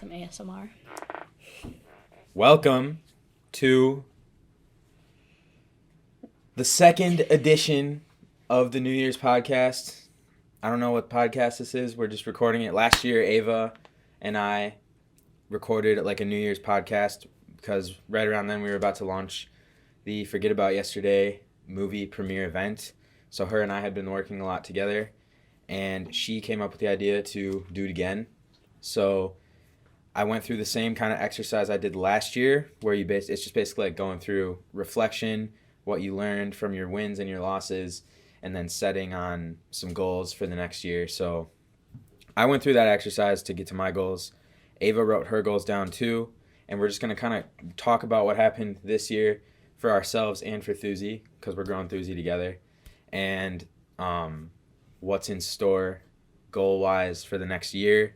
some ASMR. Welcome to the second edition of the New Year's podcast. I don't know what podcast this is. We're just recording it. Last year, Ava and I recorded like a New Year's podcast because right around then we were about to launch the Forget About Yesterday movie premiere event. So her and I had been working a lot together, and she came up with the idea to do it again. So I went through the same kind of exercise I did last year, where it's just basically like going through reflection, what you learned from your wins and your losses, and then setting on some goals for the next year. So I went through that exercise to get to my goals. Ava wrote her goals down too, and we're just going to kind of talk about what happened this year for ourselves and for Thuzy, because we're growing Thuzy together, and what's in store goal-wise for the next year,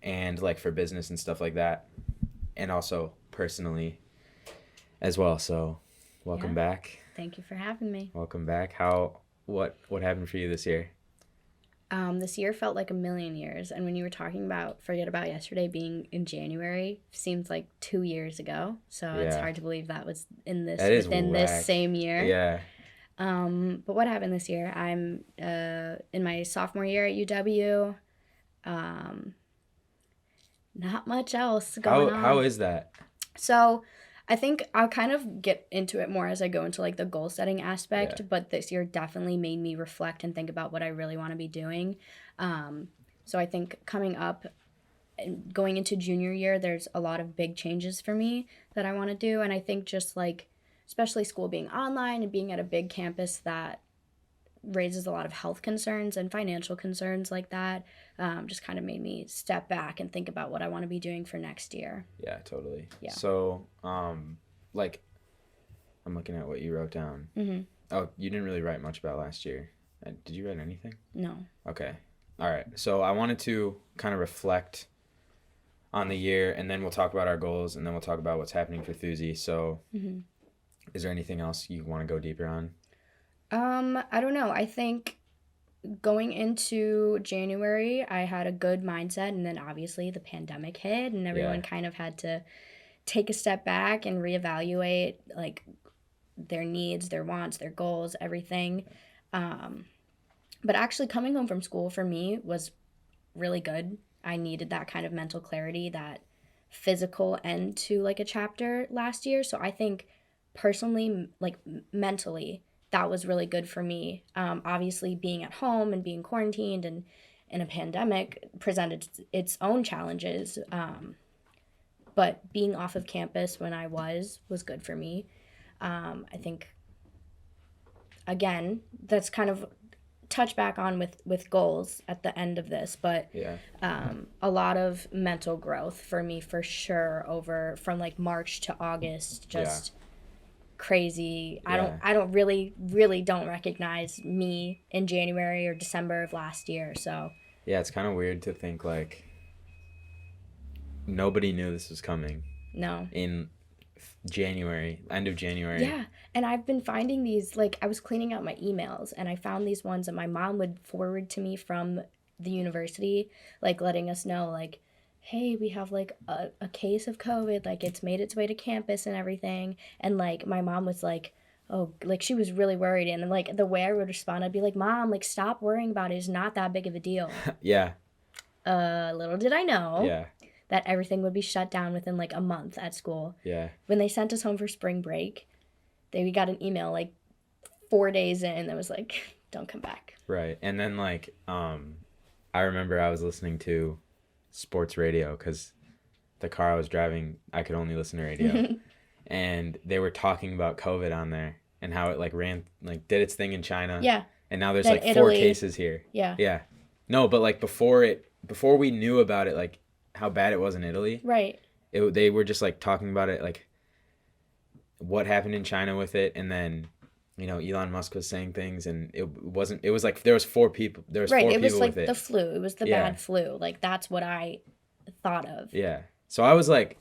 and like for business and stuff like that, and also personally as well. So welcome back. Thank you for having me. Welcome back. What happened for you this year? This year felt like a million years, and when you were talking about Forget About Yesterday being in January, seems like 2 years ago. So It's hard to believe that was within this same year. Yeah. But what happened this year? I'm in my sophomore year at UW. Not much else going on. How is that? So I think I'll kind of get into it more as I go into like the goal setting aspect, but this year definitely made me reflect and think about what I really want to be doing. So I think coming up and going into junior year, there's a lot of big changes for me that I want to do. And I think just like, especially school being online and being at a big campus that raises a lot of health concerns and financial concerns like that, just kind of made me step back and think about what I want to be doing for next year. Yeah, totally. Yeah. So, like, I'm looking at what you wrote down. Mm-hmm. Oh, you didn't really write much about last year. Did you write anything? No. Okay. All right. So I wanted to kind of reflect on the year, and then we'll talk about our goals, and then we'll talk about what's happening for Thuzy. So Is there anything else you want to go deeper on? I don't know. I think going into January, I had a good mindset, and then obviously the pandemic hit, and everyone kind of had to take a step back and reevaluate like their needs, their wants, their goals, everything. But actually coming home from school for me was really good. I needed that kind of mental clarity, that physical end to like a chapter last year. So I think personally, like mentally, that was really good for me. Obviously, being at home and being quarantined and in a pandemic presented its own challenges. But being off of campus when I was good for me. I think, again, that's kind of touch back on with goals at the end of this. But a lot of mental growth for me for sure from like March to August, just... crazy. I don't really don't recognize me in January or December of last year. So it's kind of weird to think like nobody knew this was coming. No. In January, end of January. Yeah, and I've been finding these, like I was cleaning out my emails and I found these ones that my mom would forward to me from the university, like letting us know like, hey, we have like a case of COVID, like it's made its way to campus and everything. And like my mom was like, oh, like she was really worried. And like the way I would respond, I'd be like, Mom, like stop worrying about it. It's not that big of a deal. Yeah. Little did I know Yeah. that everything would be shut down within like a month at school. Yeah. When they sent us home for spring break, we got an email like 4 days in that was like, don't come back. Right. And then like, I remember I was listening to sports radio because the car I was driving, I could only listen to radio. And they were talking about COVID on there and how it like did its thing in China. Yeah. And now there's then like Italy. 4 cases here. Yeah. Yeah. No, but like before we knew about it, like how bad it was in Italy. Right. They were just like talking about it, like what happened in China with it. And then, you know, Elon Musk was saying things, and it was like there was 4 people. There was 4 people with it. Right, it was like the flu. It was the bad flu. Like, that's what I thought of. Yeah. So I was like,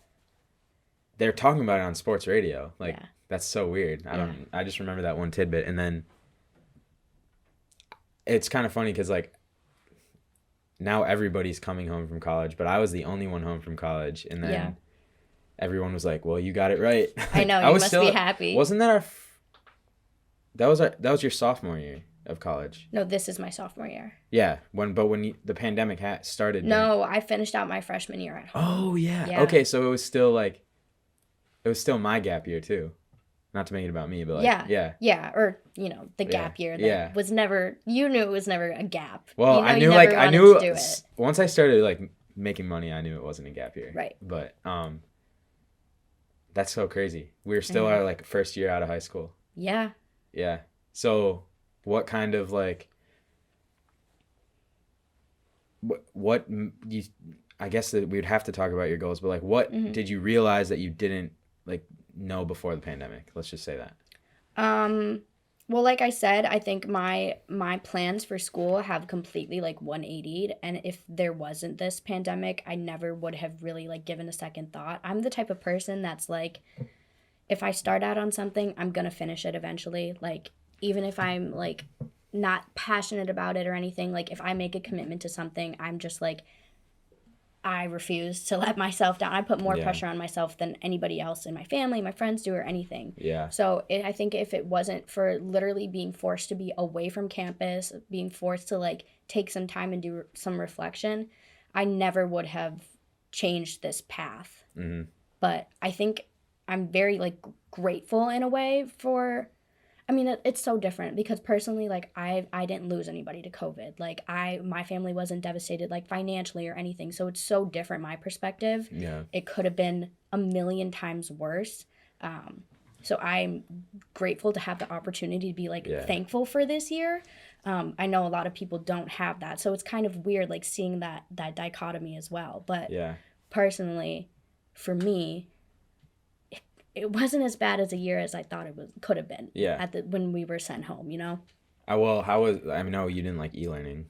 they're talking about it on sports radio. Like, that's so weird. I just remember that one tidbit. And then it's kind of funny because, like, now everybody's coming home from college, but I was the only one home from college, and then everyone was like, "Well, you got it right." I know, you must be happy. Wasn't that that was your sophomore year of college? No, this is my sophomore year. Yeah, when the pandemic started. No, I finished out my freshman year at home. Oh yeah. Okay, so it was still my gap year too. Not to make it about me, but yeah, or the gap year that was never. You knew it was never a gap. Well, I knew to do it. Once I started like making money, I knew it wasn't a gap year. Right. But that's so crazy. We were still our like first year out of high school. Yeah. Yeah. So, what kind of like what you? I guess that we'd have to talk about your goals, but like, what did you realize that you didn't like know before the pandemic? Let's just say that. Well, like I said, I think my plans for school have completely like 180'd, and if there wasn't this pandemic, I never would have really like given a second thought. I'm the type of person that's like, if I start out on something, I'm gonna finish it eventually. Like, even if I'm like not passionate about it or anything, like if I make a commitment to something, I'm just like, I refuse to let myself down. I put more pressure on myself than anybody else in my family, my friends do, or anything. Yeah. So I think if it wasn't for literally being forced to be away from campus, being forced to like take some time and do some reflection, I never would have changed this path. Mm-hmm. But I think I'm very like grateful in a way for. I mean, it's so different because personally, like I didn't lose anybody to COVID. Like my family wasn't devastated like financially or anything. So it's so different, my perspective. Yeah. It could have been a million times worse. So I'm grateful to have the opportunity to be like thankful for this year. I know a lot of people don't have that. So it's kind of weird like seeing that dichotomy as well. But personally, for me, it wasn't as bad as a year as I thought could have been. Yeah. When we were sent home, Well, I know you didn't like e-learning.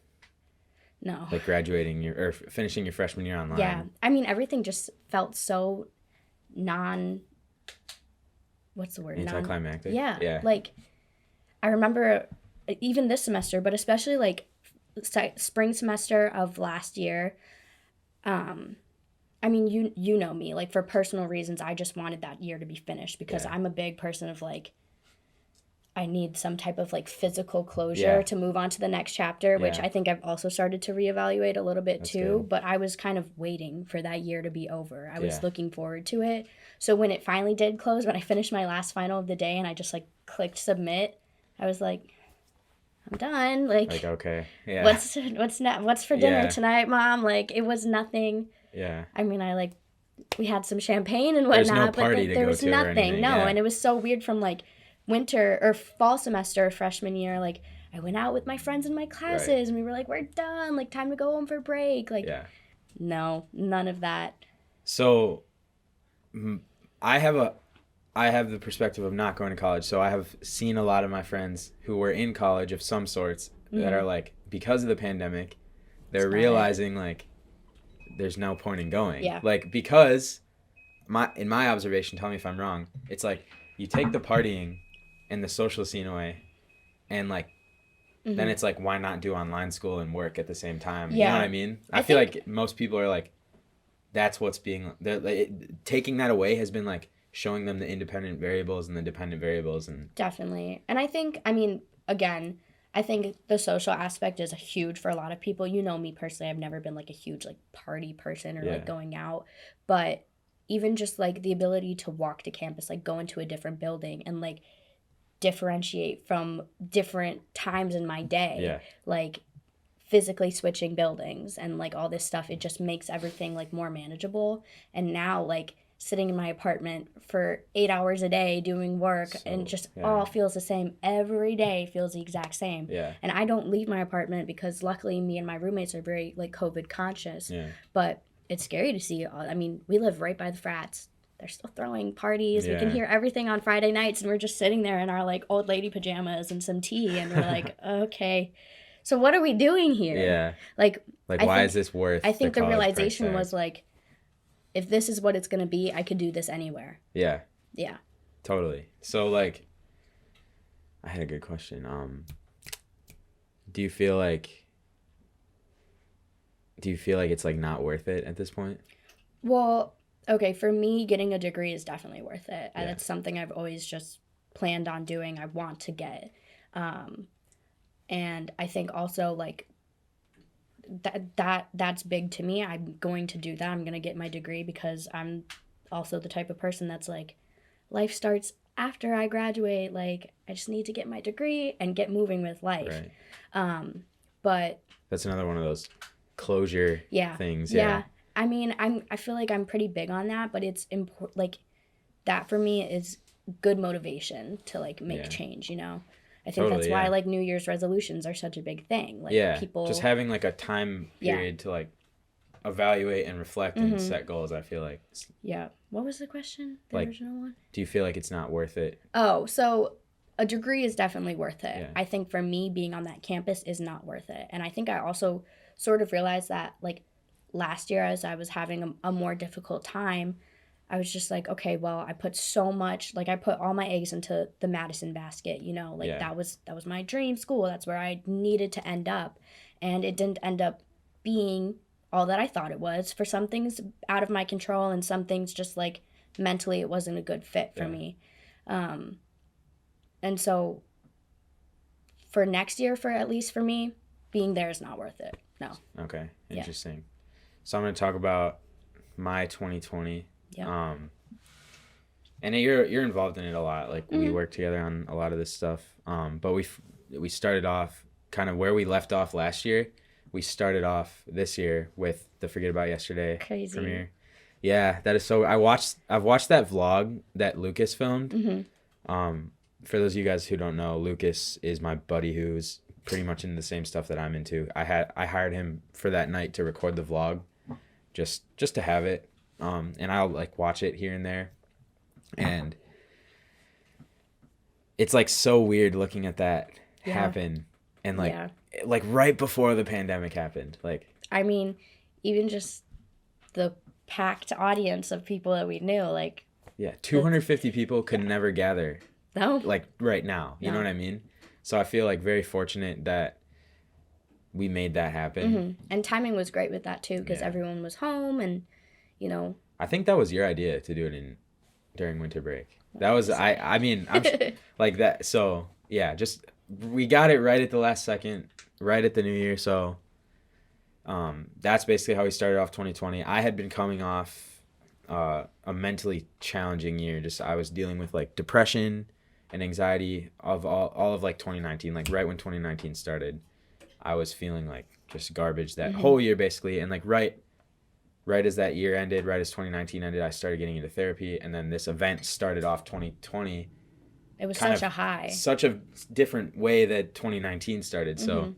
No. Like graduating or finishing your freshman year online. Yeah. I mean, everything just felt so what's the word? Anticlimactic. Yeah. Like, I remember even this semester, but especially like spring semester of last year, I mean, you know me, like for personal reasons, I just wanted that year to be finished because I'm a big person of like, I need some type of like physical closure to move on to the next chapter, which I think I've also started to reevaluate a little bit too. Good. But I was kind of waiting for that year to be over. I was looking forward to it. So when it finally did close, when I finished my last final of the day and I just like clicked submit, I was like, I'm done. Like okay, yeah. What's for dinner tonight, Mom? Like it was nothing. Yeah. I mean, we had some champagne and whatnot, no party but there was nothing. No, and it was so weird from like winter or fall semester freshman year. Like I went out with my friends in my classes and we were like, we're done. Like time to go home for break. Like, no, none of that. So, I have the perspective of not going to college. So I have seen a lot of my friends who were in college of some sorts that are like, because of the pandemic, they're realizing like, there's no point in going. Yeah. Like, because in my observation, tell me if I'm wrong, it's like you take the partying and the social scene away and like then it's like, why not do online school and work at the same time? You know what I mean? I feel like most people are like, that's what's being taking that away has been like showing them the independent variables and the dependent variables. And definitely. And I think, I mean, again, I think the social aspect is huge for a lot of people. You know me personally, I've never been like a huge like party person or like going out. But even just like the ability to walk to campus, like go into a different building and like differentiate from different times in my day, like physically switching buildings and like all this stuff, it just makes everything like more manageable. And now like sitting in my apartment for 8 hours a day doing work and just all feels the same. Every day feels the exact same. Yeah. And I don't leave my apartment because luckily me and my roommates are very like COVID conscious. Yeah. But it's scary to see. I mean, we live right by the frats. They're still throwing parties. We can hear everything on Friday nights and we're just sitting there in our like old lady pajamas and some tea and we're like, okay, so what are we doing here? Yeah. Like why is this worth I think the realization was like, if this is what it's going to be, I could do this anywhere. Yeah. Yeah. Totally. So, like, I had a good question. Do you feel like do you feel like it's like not worth it at this point? Well, okay, for me, getting a degree is definitely worth it. Yeah. That's something I've always just planned on doing. I want to get. Um, and I think also like that's big to me. I'm going to do that. I'm going to get my degree because I'm also the type of person that's like life starts after I graduate. Like I just need to get my degree and get moving with life. Right. But That's another one of those closure things. Yeah. I mean, I feel like I'm pretty big on that, but it's important. Like that for me is good motivation to like make change. I think Totally, that's why like New Year's resolutions are such a big thing. Like people just having like a time period to like evaluate and reflect and set goals. I feel like. Yeah. What was the question? The like, original one? Do you feel like it's not worth it? Oh, so a degree is definitely worth it. Yeah. I think for me, being on that campus is not worth it. And I think I also sort of realized that like last year as I was having a more difficult time, I was just like, okay, well, I put so much, like I put all my eggs into the Madison basket, like that was my dream school. That's where I needed to end up. And it didn't end up being all that I thought it was. For some things out of my control and some things just like mentally it wasn't a good fit for me. And so for next year, for at least for me, being there is not worth it. No. Okay. Interesting. Yeah. So I'm going to talk about my 2020. Yeah. And you're involved in it a lot. Like we work together on a lot of this stuff. But we started off kind of where we left off last year. We started off this year with the Forget About Yesterday premiere. Yeah, that is so. I've watched that vlog that Lucas filmed. For those of you guys who don't know, Lucas is my buddy who's pretty much into the same stuff that I'm into. I hired him for that night to record the vlog, just to have it. And I'll like watch it here and there. And it's like so weird looking at that happen and like right before the pandemic happened. Like I mean, even just the packed audience of people that we knew, like 250 people could never gather. No. Like right now, you know what I mean? So I feel like very fortunate that we made that happen. And timing was great with that too, because everyone was home and, I think that was your idea to do it during winter break. That was I mean I'm like that. So yeah, just we got it right at the last second, right at the new year. So that's basically how we started off 2020. I had been coming off a mentally challenging year. Just I was dealing with like depression and anxiety of all of like 2019. Like right when 2019 started, I was feeling like just garbage that whole year basically. And like right as that year ended, right as 2019 ended, I started getting into therapy. And then this event started off 2020. It was such a high. Such a different way that 2019 started. So,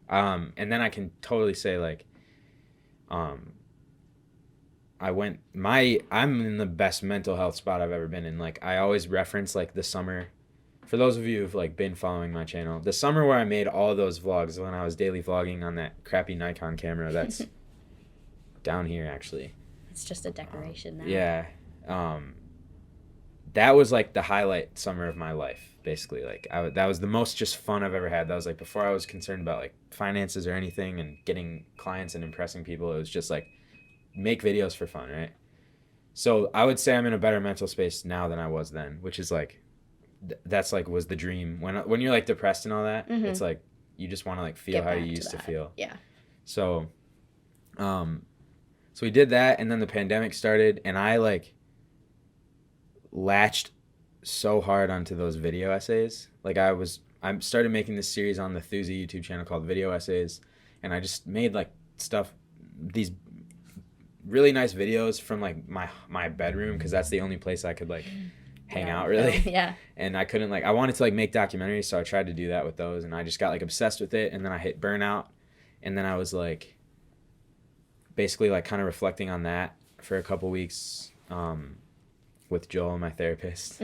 and then I can totally say like, I'm in the best mental health spot I've ever been in. Like I always reference like the summer, for those of you who've like been following my channel, the summer where I made all those vlogs when I was daily vlogging on that crappy Nikon camera that's down here actually. It's just a decoration now. Yeah. That was like the highlight summer of my life, basically. Like that was the most just fun I've ever had. That was like before I was concerned about like finances or anything and getting clients and impressing people. It was just like make videos for fun, right? So I would say I'm in a better mental space now than I was then, which is like that's like was the dream. When you're like depressed and all that, it's like you just want to like feel how you used to feel. Yeah. So so we did that, and then the pandemic started, and I like latched so hard onto those video essays. Like I started making this series on the Thuzy YouTube channel called Video Essays, and I just made like these really nice videos from like my bedroom, because that's the only place I could like hang out really. Yeah. And I couldn't I wanted to like make documentaries, so I tried to do that with those, and I just got like obsessed with it, and then I hit burnout, and then I was like basically like kind of reflecting on that for a couple weeks with Joel, my therapist,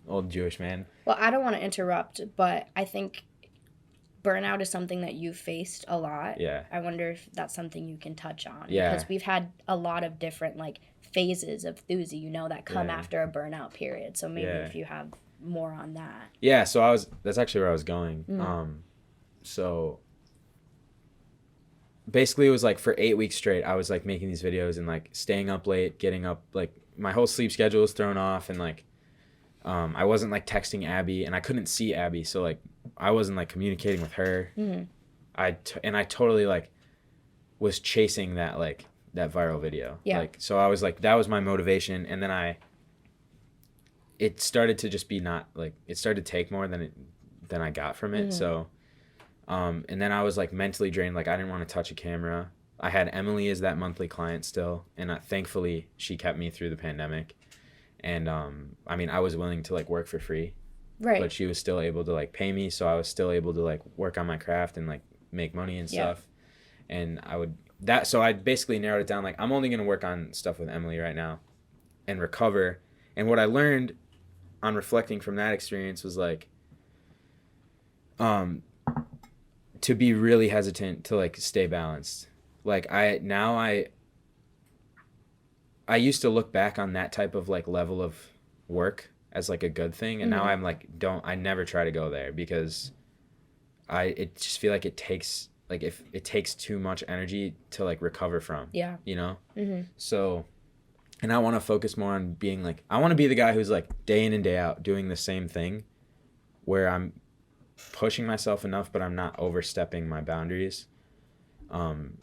old Jewish man. Well, I don't want to interrupt, but I think burnout is something that you've faced a lot. Yeah. I wonder if that's something you can touch on. Yeah. Because we've had a lot of different like phases of Thuzy, that come after a burnout period. So maybe if you have more on that. Yeah, so that's actually where I was going. So basically it was like for 8 weeks straight, I was like making these videos and like staying up late, getting up, like my whole sleep schedule was thrown off, and like I wasn't like texting Abby, and I couldn't see Abby, so like I wasn't like communicating with her. Mm-hmm. I totally like was chasing that like that viral video. Yeah. Like so I was like that was my motivation, and then it started to just be not like it started to take more than I got from it. Mm-hmm. So and then I was like mentally drained. Like I didn't want to touch a camera. I had Emily as that monthly client still, and thankfully she kept me through the pandemic. And I mean, I was willing to like work for free, right? But she was still able to like pay me, so I was still able to like work on my craft and like make money and stuff. And so I basically narrowed it down. Like I'm only gonna work on stuff with Emily right now, and recover. And what I learned on reflecting from that experience was like, to be really hesitant to like stay balanced. Like I used to look back on that type of like level of work as like a good thing, and now I'm like I never try to go there, because it just feel like it takes like if it takes too much energy to like recover from. Yeah. You know? So, and I want to focus more on being like, I want to be the guy who's like day in and day out doing the same thing, where I'm pushing myself enough but I'm not overstepping my boundaries,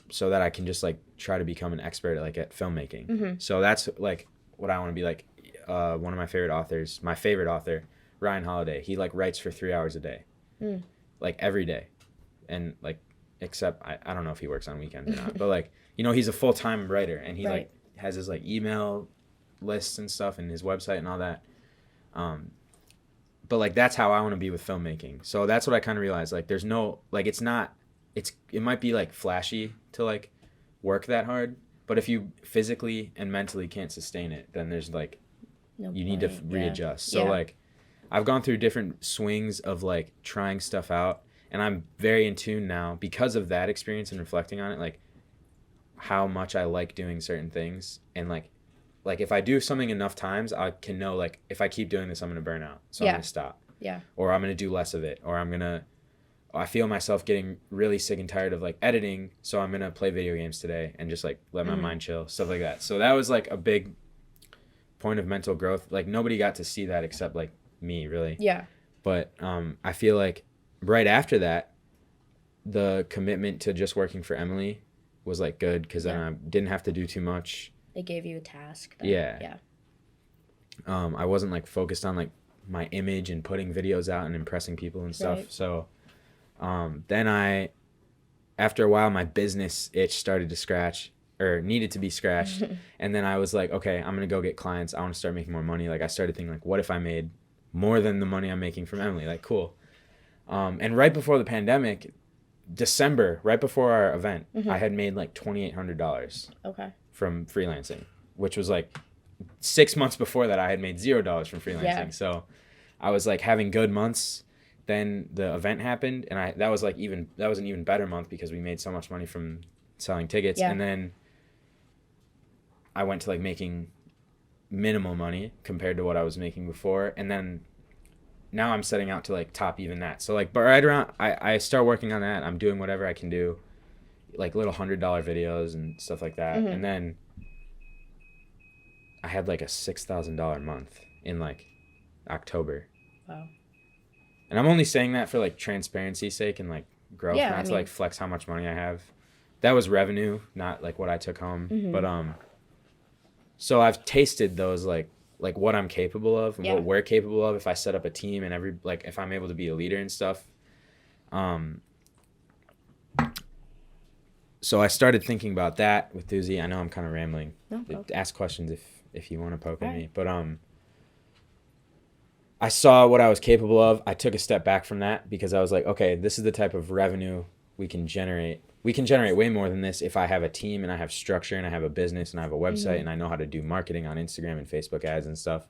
so that I can just like try to become an expert like at filmmaking. So that's like what I want to be like. One of my favorite author, Ryan Holiday, he like writes for 3 hours a day, like every day, and like except I don't know if he works on weekends or not, but like, you know, he's a full-time writer, and he like has his like email lists and stuff and his website and all that. But like that's how I want to be with filmmaking. So that's what I kind of realized. Like there's no like it might be like flashy to like work that hard, but if you physically and mentally can't sustain it, then there's like you need to readjust. So like I've gone through different swings of like trying stuff out, and I'm very in tune now because of that experience and reflecting on it, like how much I like doing certain things. And like if I do something enough times, I can know like if I keep doing this, I'm gonna burn out, so I'm gonna stop, or I'm gonna do less of it, or I feel myself getting really sick and tired of like editing, so I'm gonna play video games today and just like let my mind chill, stuff like that. So that was like a big point of mental growth. Like nobody got to see that except like me, really. Yeah. But I feel like right after that, the commitment to just working for Emily was like good, because then I didn't have to do too much. It gave you a task. Yeah. I wasn't like focused on like my image and putting videos out and impressing people and stuff. Right. So then after a while, my business itch started to scratch, or needed to be scratched. And then I was like, okay, I'm going to go get clients. I want to start making more money. Like I started thinking like, what if I made more than the money I'm making from Emily? Like, cool. And right before the pandemic, December, right before our event, I had made like $2,800 from freelancing, which was like 6 months before that I had made $0 from freelancing. Yeah. So I was like having good months. Then the event happened, and that was an even better month because we made so much money from selling tickets. Yeah. And then I went to like making minimal money compared to what I was making before. And then now I'm setting out to like top even that. So like, but right around, I start working on that. I'm doing whatever I can do, like little $100 videos and stuff like that. And then I had like a $6,000 month in like October. Wow. And I'm only saying that for like transparency's sake and like growth, not to like flex how much money I have. That was revenue, not like what I took home. But so I've tasted those like what I'm capable of and what we're capable of if I set up a team and if I'm able to be a leader and stuff. So I started thinking about that with Thuzy. I know I'm kind of rambling. No. Ask questions if you want to poke at me. But I saw what I was capable of. I took a step back from that because I was like, okay, this is the type of revenue we can generate. We can generate way more than this if I have a team and I have structure and I have a business and I have a website and I know how to do marketing on Instagram and Facebook ads and stuff.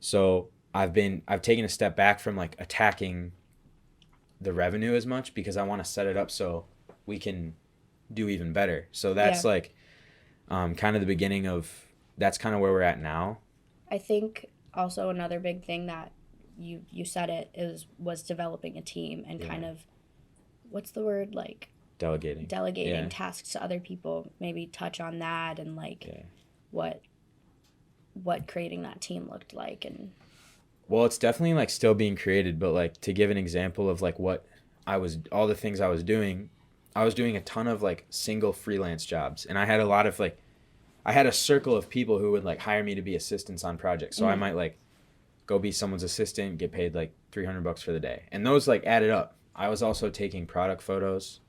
So I've taken a step back from like attacking the revenue as much because I want to set it up so we can do even better. So that's like kind of the beginning of, that's kind of where we're at now. I think also another big thing that you said was developing a team and kind of, what's the word, like delegating tasks to other people. Maybe touch on that and like what creating that team looked like. And well, it's definitely like still being created, but like to give an example of like what all the things I was doing a ton of like single freelance jobs, and I had a lot of like I had a circle of people who would like hire me to be assistants on projects. So I might like go be someone's assistant, get paid like $300 for the day. And those like added up. I was also taking product photos,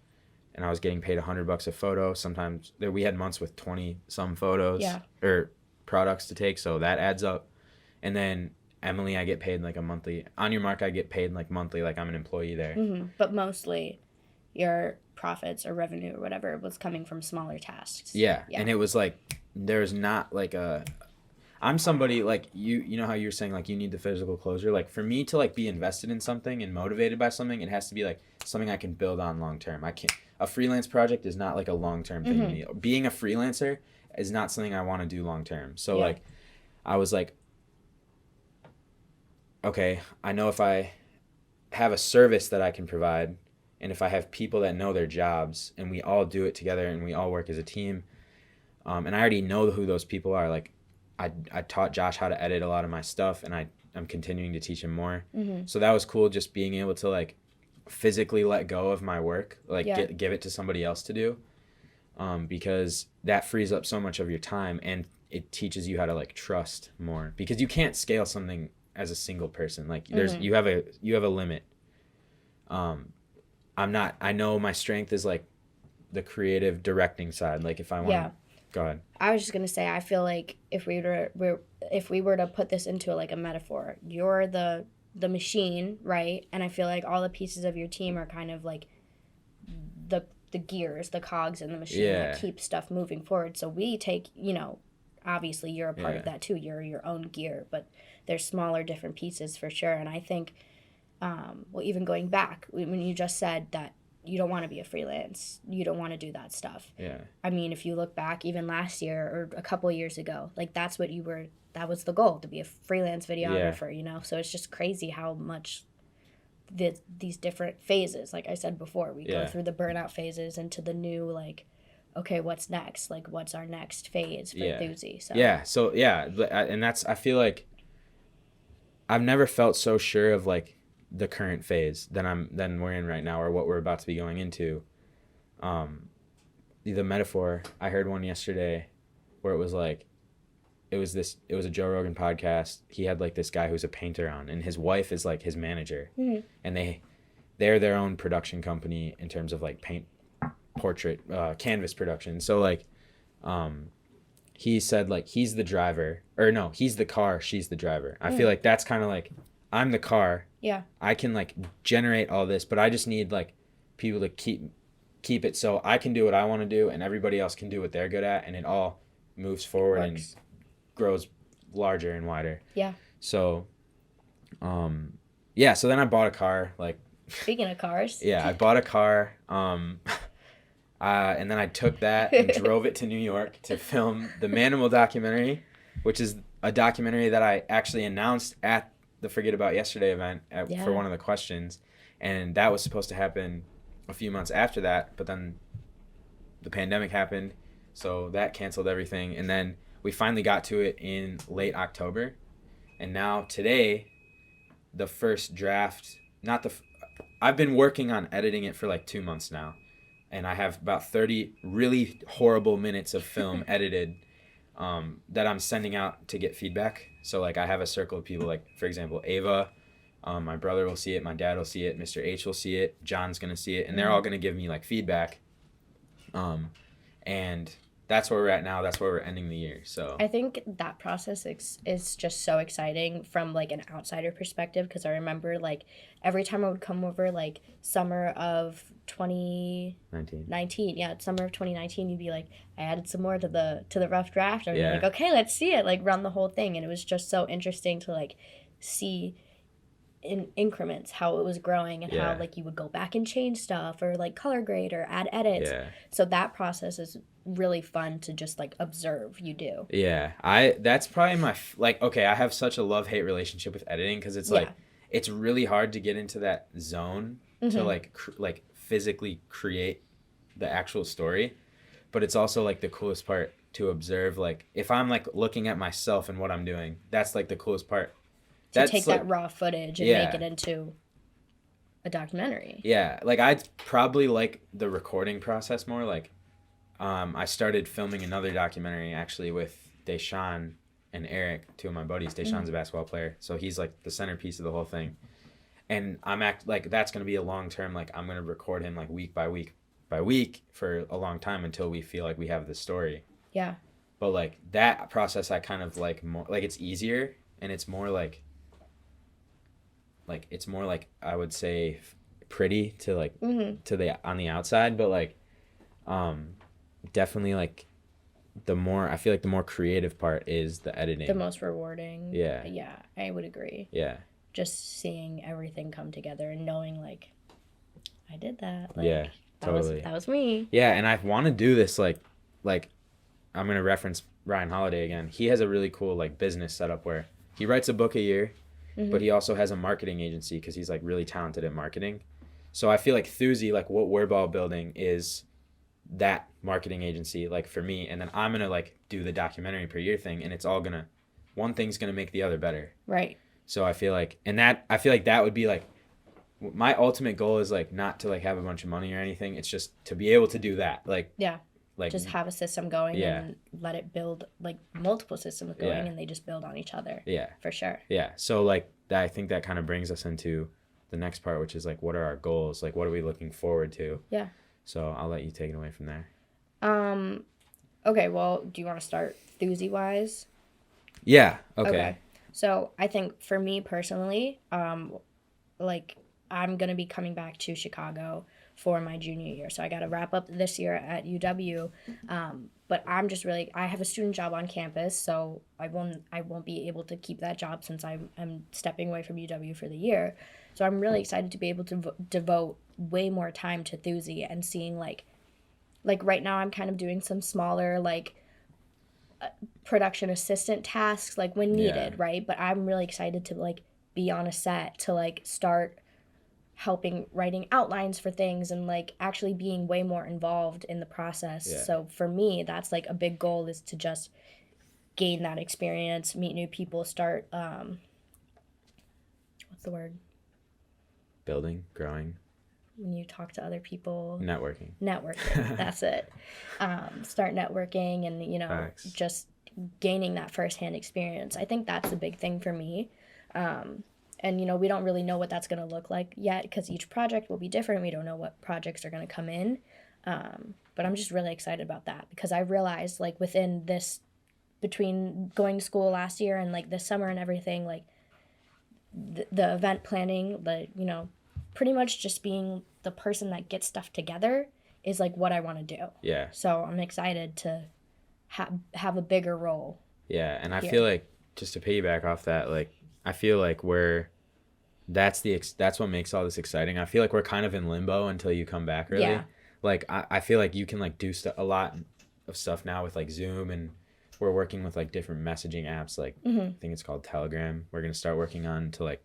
and I was getting paid $100 a photo. Sometimes we had months with 20 some photos or products to take. So that adds up. And then Emily, I get paid like a monthly. On Your Mark, I get paid like monthly, like I'm an employee there. But mostly your profits or revenue or whatever was coming from smaller tasks. Yeah. And it was like, there's not like I'm somebody like you know how you're saying like you need the physical closure. Like for me to like be invested in something and motivated by something, it has to be like something I can build on long term. A freelance project is not like a long term thing to me. Being a freelancer is not something I want to do long term. So like I was like, okay, I know if I have a service that I can provide, and if I have people that know their jobs and we all do it together and we all work as a team, and I already know who those people are. Like I taught Josh how to edit a lot of my stuff, and I'm continuing to teach him more. So that was cool, just being able to like physically let go of my work, like give it to somebody else to do, because that frees up so much of your time, and it teaches you how to like trust more, because you can't scale something as a single person. Like you have a limit. I know my strength is like the creative directing side. Like if I want go ahead. I was just gonna say, I feel like if we were to put this into like a metaphor, you're the machine, right? And I feel like all the pieces of your team are kind of like the gears, the cogs in the machine that keep stuff moving forward. So we take, obviously you're a part of that too. You're your own gear, but there's smaller different pieces for sure. And I think, even going back, when you just said that you don't want to be a freelance, you don't want to do that stuff. Yeah. I mean, if you look back even last year or a couple of years ago, like that was the goal, to be a freelance videographer, So it's just crazy how much these different phases, like I said before, we go through the burnout phases into the new, like, okay, what's next? Like, what's our next phase for Thuzy? So. And I feel like I've never felt so sure of like the current phase than we're in right now, or what we're about to be going into. The metaphor, I heard one yesterday where it was like, it was a Joe Rogan podcast. He had like this guy who's a painter on, and his wife is like his manager, and they're their own production company in terms of like paint, portrait, canvas production. So like, he said like he's the driver, or no, he's the car, she's the driver. I feel like that's kind of like, I'm the car. Yeah. I can like generate all this, but I just need like people to keep it so I can do what I want to do, and everybody else can do what they're good at, and it all moves forward and grows larger and wider. Yeah. So, so then I bought a car. Like, speaking of cars. Yeah, I bought a car. And then I took that and drove it to New York to film the Manimal documentary, which is a documentary that I actually announced at the Forget About Yesterday event for one of the questions. And that was supposed to happen a few months after that, but then the pandemic happened, so that canceled everything. And then we finally got to it in late October. And now today, the first draft, I've been working on editing it for like 2 months now. And I have about 30 really horrible minutes of film edited that I'm sending out to get feedback. So like I have a circle of people, like for example, Ava, my brother will see it, my dad will see it, Mr. H will see it, John's going to see it, and they're all going to give me like feedback. And that's where we're at now. That's where we're ending the year. So I think that process is just so exciting from like an outsider perspective, because I remember like every time I would come over, like summer of 2019, summer of 2019, you'd be like, I added some more to the rough draft, and you're like, okay, let's see it, like run the whole thing. And it was just so interesting to like see in increments how it was growing, and how like you would go back and change stuff or like color grade or add edits. So that process is really fun to just like observe you do. That's probably my okay, I have such a love-hate relationship with editing, because it's like it's really hard to get into that zone to like physically create the actual story, but it's also like the coolest part to observe. Like if I'm like looking at myself and what I'm doing, that's like the coolest part. To That's take like that raw footage and make yeah. it into a documentary. Yeah, like I'd probably like the recording process more. Like, I started filming another documentary actually with Deshaun and Eric, two of my buddies. Deshaun's a basketball player, so he's like the centerpiece of the whole thing. And like that's gonna be a long term. Like I'm gonna record him like week by week for a long time until we feel like we have the story. Yeah. But like that process, I kind of like more like it's easier and it's more like it's more like I would say pretty to like to the on the outside, but like definitely like the more I feel like the more creative part is the editing. The most rewarding. Yeah. Yeah, I would agree. Yeah. Just seeing everything come together and knowing like I did that. Like, yeah. Totally. That was me. Yeah, and I want to do this like I'm gonna reference Ryan Holiday again. He has a really cool like business setup where he writes a book a year, but he also has a marketing agency because he's like really talented at marketing. So I feel like Thuzy, like what we're ball building is that marketing agency, like for me, and then I'm gonna like do the documentary per year thing, and it's all gonna one thing's gonna make the other better. Right. So I feel like that would be like my ultimate goal is like not to like have a bunch of money or anything. It's just to be able to do that. Like yeah. Like just have a system going yeah. and let it build like multiple systems going yeah. and they just build on each other. Yeah. For sure. Yeah. So like that, I think that kind of brings us into the next part, which is like what are our goals? Like what are we looking forward to? Yeah. So I'll let you take it away from there. Okay, well, do you want to start Thuzy wise? Yeah. Okay. So I think for me personally, like I'm gonna be coming back to Chicago for my junior year. So I got to wrap up this year at UW. But I'm just really, I have a student job on campus, so I won't be able to keep that job since I'm stepping away from UW for the year. So I'm really excited to be able to devote way more time to Thuzy and seeing like right now I'm kind of doing some smaller like production assistant tasks like when needed, right? But I'm really excited to like be on a set to like start helping writing outlines for things and like actually being way more involved in the process. Yeah. So for me, that's like a big goal is to just gain that experience, meet new people, start what's the word? Building, growing. When you talk to other people. Networking. That's it. Start networking and, you know, Facts. just gaining that firsthand experience. I think that's a big thing for me. And, you know, we don't really know what that's going to look like yet because each project will be different. We don't know what projects are going to come in. But I'm just really excited about that because I realized, like, within this, between going to school last year and, like, this summer and everything, like, the event planning, you know, pretty much just being the person that gets stuff together is, like, what I want to do. Yeah. So I'm excited to have a bigger role. Yeah, and I feel like, just to piggyback off that, like, I feel like that's what makes all this exciting. I feel like we're kind of in limbo until you come back, really. Yeah. Like, I feel like you can, like, do a lot of stuff now with, like, Zoom, and we're working with, like, different messaging apps. Like, I think it's called Telegram. We're going to start working on to, like,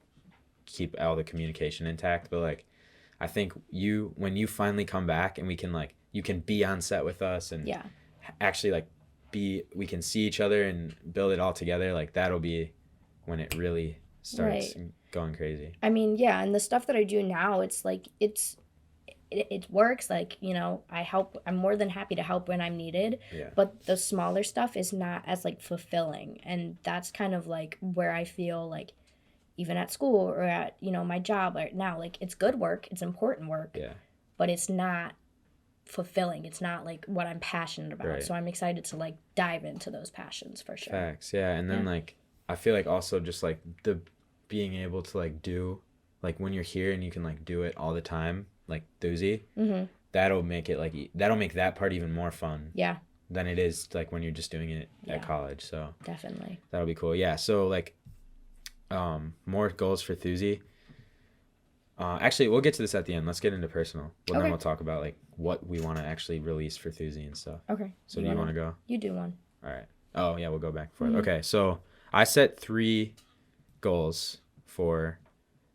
keep all the communication intact. But, like, I think when you finally come back and we can, like, you can be on set with us and actually, like, we can see each other and build it all together, like, that'll be when it really starts going crazy. I mean, yeah, and the stuff that I do now, it's like it works. Like, you know, I'm more than happy to help when I'm needed. Yeah. But the smaller stuff is not as like fulfilling, and that's kind of like where I feel like even at school or at, you know, my job right now, like it's good work, it's important work. Yeah. But it's not fulfilling. It's not like what I'm passionate about. Right. So I'm excited to like dive into those passions for sure. Facts. Yeah, and then like I feel like also just like the being able to like do like when you're here and you can like do it all the time, like Thuzy, that'll make that part even more fun. Yeah. Than it is like when you're just doing it at college. So definitely. That'll be cool. Yeah. So like more goals for Thuzy. Actually, we'll get to this at the end. Let's get into personal. Well, then we'll talk about like what we want to actually release for Thuzy and stuff. Okay. So do you want to go? You do one. All right. Oh yeah, we'll go back and forth. Okay. So I set 3 goals for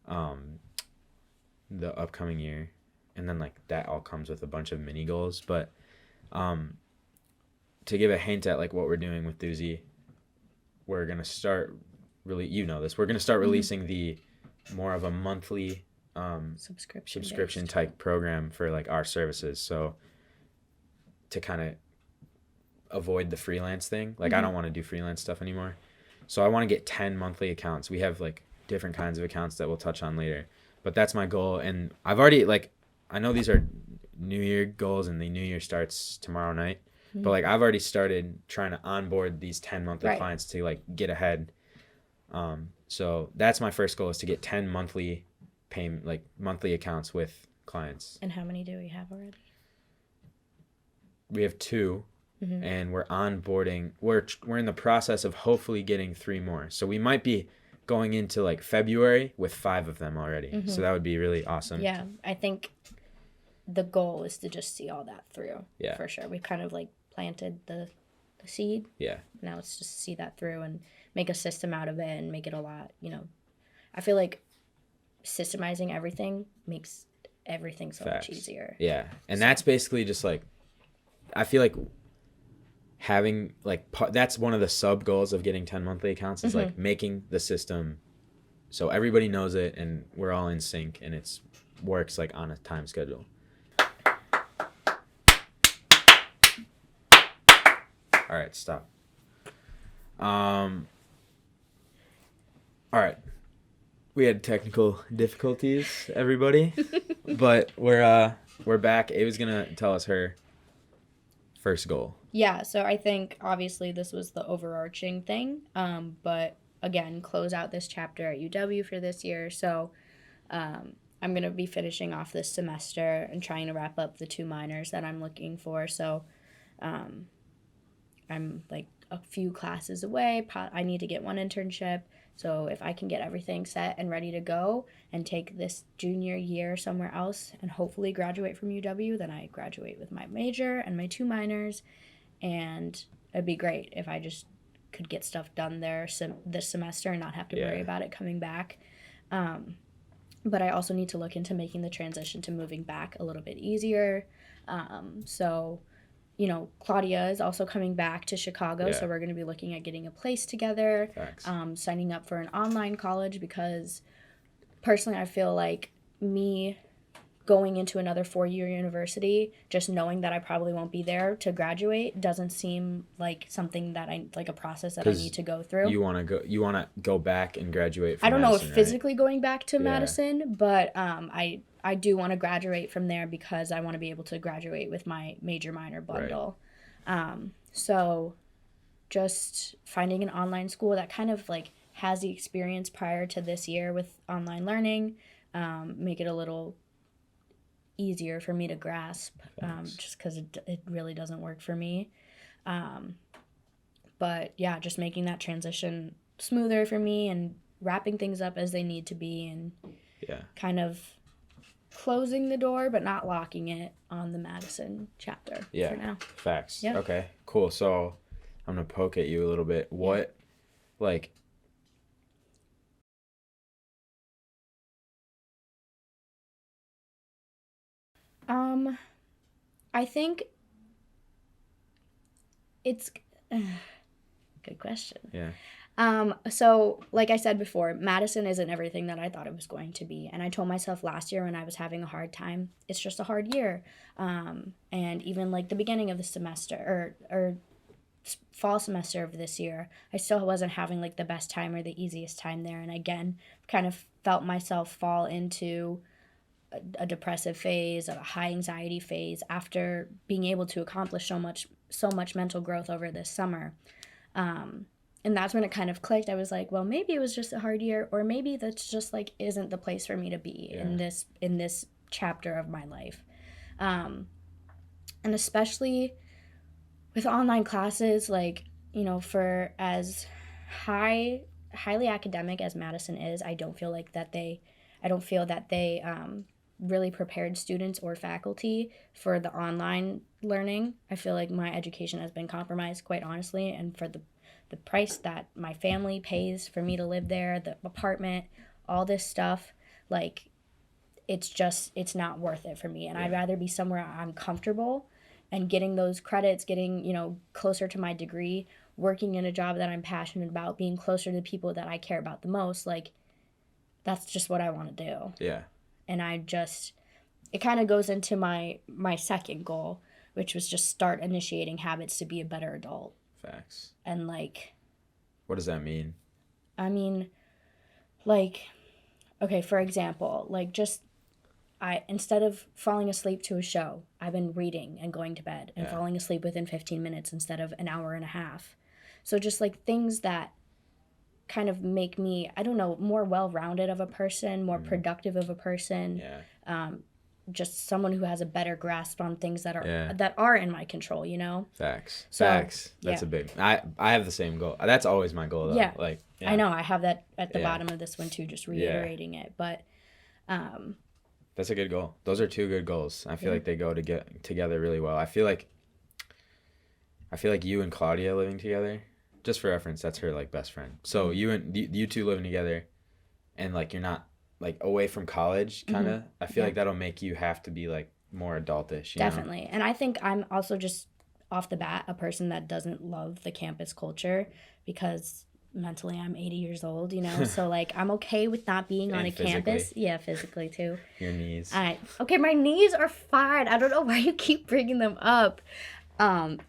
the upcoming year. and then like that all comes with a bunch of mini goals. But to give a hint at like what we're doing with Doozy, we're gonna start we're gonna start releasing the more of a monthly subscription type program for like our services. So to kind of avoid the freelance thing, like I don't want to do freelance stuff anymore. So I want to get 10 monthly accounts. We have like different kinds of accounts that we'll touch on later, but that's my goal. And I've already like, I know these are New Year goals and the New Year starts tomorrow night, but like I've already started trying to onboard these 10 monthly clients to like get ahead. So that's my first goal, is to get 10 monthly monthly accounts with clients. And how many do we have already? We have 2. And we're onboarding. We're in the process of hopefully getting 3 more. So we might be going into like February with 5 of them already. So that would be really awesome. Yeah, I think the goal is to just see all that through. Yeah, for sure. We've kind of like planted the seed. Yeah. Now it's just see that through and make a system out of it and make it a lot. I feel like systemizing everything makes everything so much easier. Yeah, and that's basically just like, I feel like having like that's one of the sub goals of getting 10 monthly accounts is like making the system so everybody knows it and we're all in sync and it's works like on a time schedule. All right, stop. All right, we had technical difficulties, everybody. But we're back. Ava's gonna tell us her first goal. Yeah, so I think obviously this was the overarching thing, but again, close out this chapter at UW for this year. So I'm going to be finishing off this semester and trying to wrap up the 2 minors that I'm looking for. So I'm like a few classes away. I need to get 1 internship. So if I can get everything set and ready to go and take this junior year somewhere else and hopefully graduate from UW, then I graduate with my major and my 2 minors. And it'd be great if I just could get stuff done there this semester and not have to worry about it coming back. But I also need to look into making the transition to moving back a little bit easier. So, Claudia is also coming back to Chicago, so we're going to be looking at getting a place together, signing up for an online college, because personally I feel like me going into another 4-year university, just knowing that I probably won't be there to graduate, doesn't seem like something that like a process that I need to go through. You want to go back and graduate from I don't Madison, know if physically going back to Madison, but I do want to graduate from there because I want to be able to graduate with my major minor bundle. So just finding an online school that kind of like has the experience prior to this year with online learning, make it a little easier for me to grasp, just because it really doesn't work for me. But yeah, just making that transition smoother for me and wrapping things up as they need to be, and kind of closing the door but not locking it on the Madison chapter for now. Facts. Yeah. Okay, cool. So I'm gonna poke at you a little bit. What like I think it's good question. So like I said before, Madison isn't everything that I thought it was going to be. And I told myself last year when I was having a hard time, it's just a hard year. And even like the beginning of the semester or fall semester of this year, I still wasn't having like the best time or the easiest time there. And again, kind of felt myself fall into a depressive phase, a high anxiety phase after being able to accomplish so much mental growth over this summer. And that's when it kind of clicked. I was like, well, maybe it was just a hard year, or maybe that's just like isn't the place for me to be in this chapter of my life. And especially with online classes, like, for as highly academic as Madison is, I don't feel that they really prepared students or faculty for the online learning. I feel like my education has been compromised, quite honestly, and for the price that my family pays for me to live there, the apartment, all this stuff, like it's not worth it for me. And I'd rather be somewhere I'm comfortable and getting those credits, getting, closer to my degree, working in a job that I'm passionate about, being closer to the people that I care about the most. Like, that's just what I want to do. Yeah. And it kind of goes into my second goal, which was just start initiating habits to be a better adult. Facts. And like, what does that mean? I mean, like, okay, for example, like just instead of falling asleep to a show, I've been reading and going to bed and falling asleep within 15 minutes instead of an hour and a half. So just like things that kind of make me, I don't know, more well-rounded of a person, more productive of a person. Yeah. Just someone who has a better grasp on things that are in my control, Facts. So, Facts. That's a big. I have the same goal. That's always my goal though. Yeah. Like I know I have that at the bottom of this one too, just reiterating it. But that's a good goal. Those are two good goals. I feel like they go to get together really well. I feel like you and Claudia living together, just for reference, that's her like best friend. So you two living together, and like you're not like away from college, kind of. I feel like that'll make you have to be like more adultish. Definitely. And I think I'm also just off the bat a person that doesn't love the campus culture because mentally I'm 80 years old, so like I'm okay with not being on a campus. Yeah, physically too. Your knees. Okay, my knees are fine. I don't know why you keep bringing them up.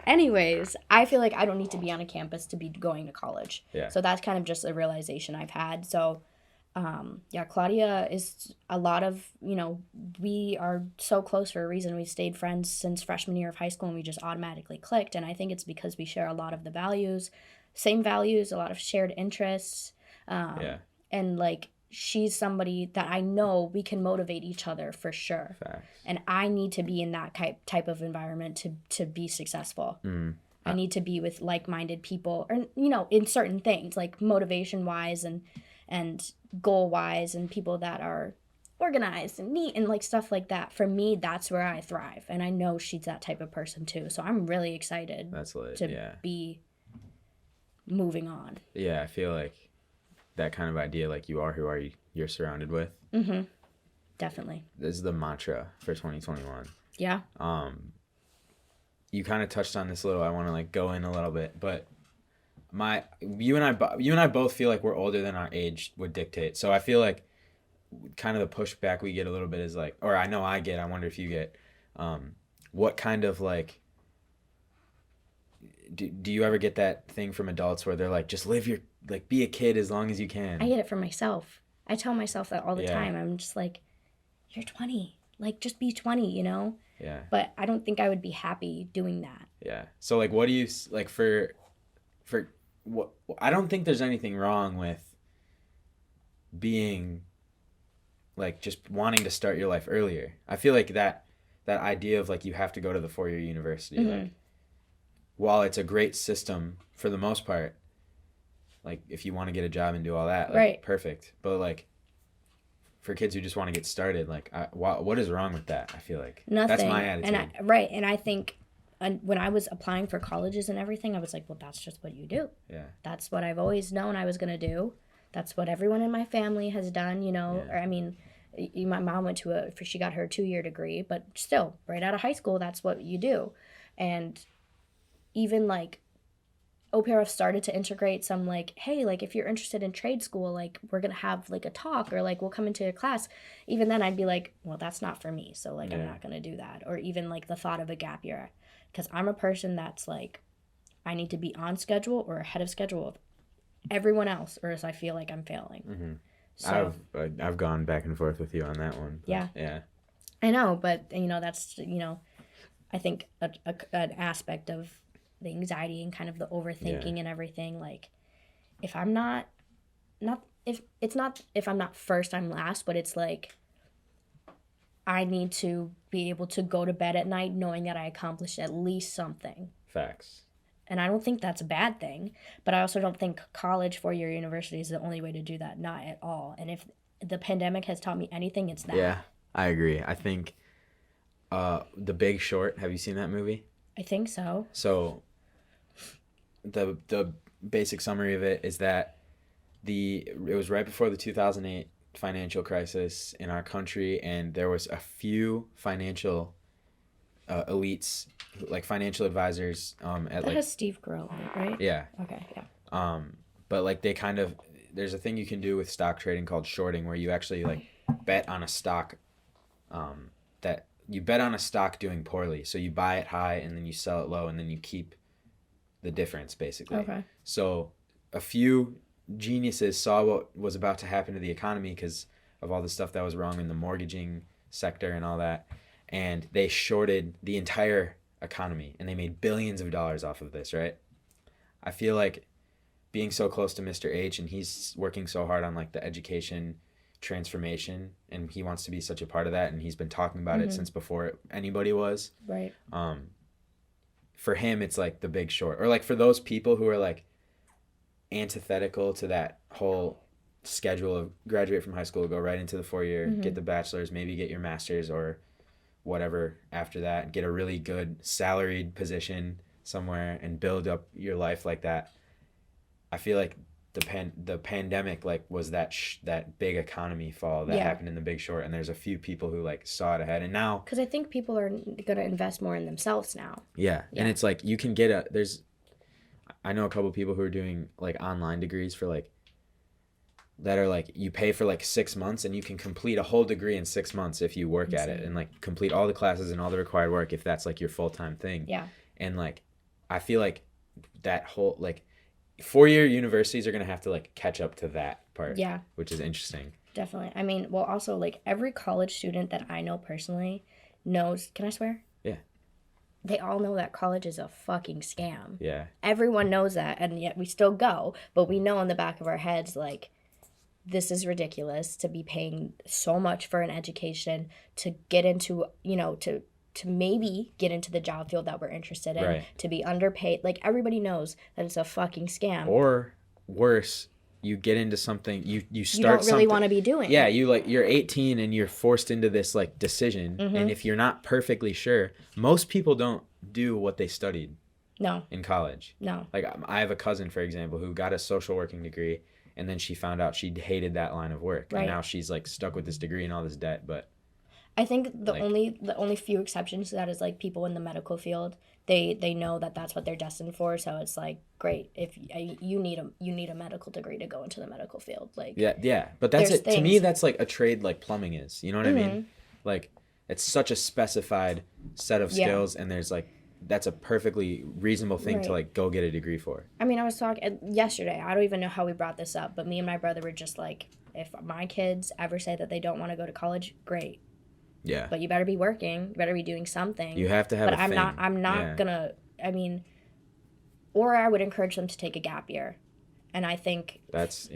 Anyways, I feel like I don't need to be on a campus to be going to college. Yeah. So that's kind of just a realization I've had. So Claudia is a lot of, we are so close for a reason. We stayed friends since freshman year of high school and we just automatically clicked. And I think it's because we share a lot of the same values, a lot of shared interests. And like, she's somebody that I know we can motivate each other for sure. Facts. And I need to be in that type of environment to be successful. I need to be with like-minded people or, in certain things like motivation-wise and goal-wise and people that are organized and neat and like stuff like that. For me, that's where I thrive. And I know she's that type of person too. So I'm really excited to be moving on. Yeah, I feel like that kind of idea, like you are who are you're surrounded with. Definitely. This is the mantra for 2021. Yeah. You kind of touched on this a little. I want to like go in a little bit, but you and I both feel like we're older than our age would dictate. So I feel like kind of the pushback we get a little bit is like, or I know I get, I wonder if you get, what kind of like, do you ever get that thing from adults where they're like, just be a kid as long as you can? I get it from myself. I tell myself that all the time. I'm just like, you're 20. Like, just be 20, Yeah. But I don't think I would be happy doing that. Yeah. So, like, what do you, like, for what, I don't think there's anything wrong with being, like, just wanting to start your life earlier. I feel like that idea of, like, you have to go to the 4-year university, like, while it's a great system for the most part, like, if you want to get a job and do all that, like, perfect. But, like, for kids who just want to get started, like, what is wrong with that? I feel like nothing. That's my attitude. And I think when I was applying for colleges and everything, I was like, well, that's just what you do. Yeah. That's what I've always known I was going to do. That's what everyone in my family has done, Or, I mean, my mom went she got her 2-year degree, but still, right out of high school, that's what you do. And even, like, OPRF started to integrate some, like, hey, like, if you're interested in trade school, like, we're going to have, like, a talk or, like, we'll come into your class. Even then, I'd be like, well, that's not for me. So, like, I'm not going to do that. Or even, like, the thought of a gap year. Because I'm a person that's, like, I need to be on schedule or ahead of schedule of everyone else, or else I feel like I'm failing. Mm-hmm. So, I've gone back and forth with you on that one. Yeah. Yeah. I know, but, that's, I think an aspect of the anxiety and kind of the overthinking and everything. Like, if I'm not if I'm not first, I'm last, but it's like I need to be able to go to bed at night knowing that I accomplished at least something. Facts. And I don't think that's a bad thing, but I also don't think college, 4-year university is the only way to do that. Not at all. And if the pandemic has taught me anything, it's that. Yeah, I agree. I think The Big Short, have you seen that movie? I think so. So the basic summary of it is that it was right before the 2008 financial crisis in our country, and there was a few financial elites, like financial advisors, at That like has Steve Carell in it, right? yeah, Okay, yeah. but like they kind of there's a thing you can do with stock trading called shorting, where you actually like bet on a stock, that you bet on a stock doing poorly. So you buy it high and then you sell it low and then you keep the difference basically. Okay. So a few geniuses saw what was about to happen to the economy because of all the stuff that was wrong in the mortgaging sector and all that, and they shorted the entire economy and they made billions of dollars off of this, right? I feel like being so close to Mr. H, and he's working so hard on like the education transformation, and he wants to be such a part of that, and he's been talking about it since before anybody was. Right. For him, it's like The Big Short, or like for those people who are like antithetical to that whole schedule of graduate from high school, go right into the 4 year, get the bachelor's, maybe get your master's or whatever after that, get a really good salaried position somewhere and build up your life like that. I feel like the pandemic like was that big economy fall that happened in The Big Short, and there's a few people who like saw it ahead, and now because I think people are gonna invest more in themselves now. yeah. And it's like you can get I know a couple people who are doing like online degrees for like that are like you pay for like 6 months and you can complete a whole degree in 6 months if you work at it and like complete all the classes and all the required work if that's like your full-time thing. Yeah. And like I feel like that whole like 4 year universities are gonna have to like catch up to that part. Yeah. Which is interesting. Definitely. I mean, well, also like every college student that I know personally knows. Can I swear? Yeah. They all know that college is a fucking scam. Yeah. Everyone knows that, and yet we still go. But we know in the back of our heads, like, this is ridiculous to be paying so much for an education to get into, to maybe get into the job field that we're interested in, right. To be underpaid. Like, everybody knows that it's a fucking scam. Or worse, you get into something you start you don't really want to be doing. Yeah, you're 18 and you're forced into this like decision, and if you're not perfectly sure, most people don't do what they studied. No. In college. No. Like I have a cousin, for example, who got a social working degree, and then she found out she hated that line of work, and now she's like stuck with this degree and all this debt. But I think the only few exceptions to that is like people in the medical field. They know that that's what they're destined for, so it's like great if you need a medical degree to go into the medical field. Like yeah, but that's it. To me, that's like a trade like plumbing is. You know what I mean? Like it's such a specified set of skills, and there's like that's a perfectly reasonable thing to like go get a degree for. I mean, I was talking yesterday. I don't even know how we brought this up, but me and my brother were just like, if my kids ever say that they don't want to go to college, great. Yeah. But you better be working. You better be doing something. You have to have. But I'm not gonna. I mean, or I would encourage them to take a gap year, and I think that's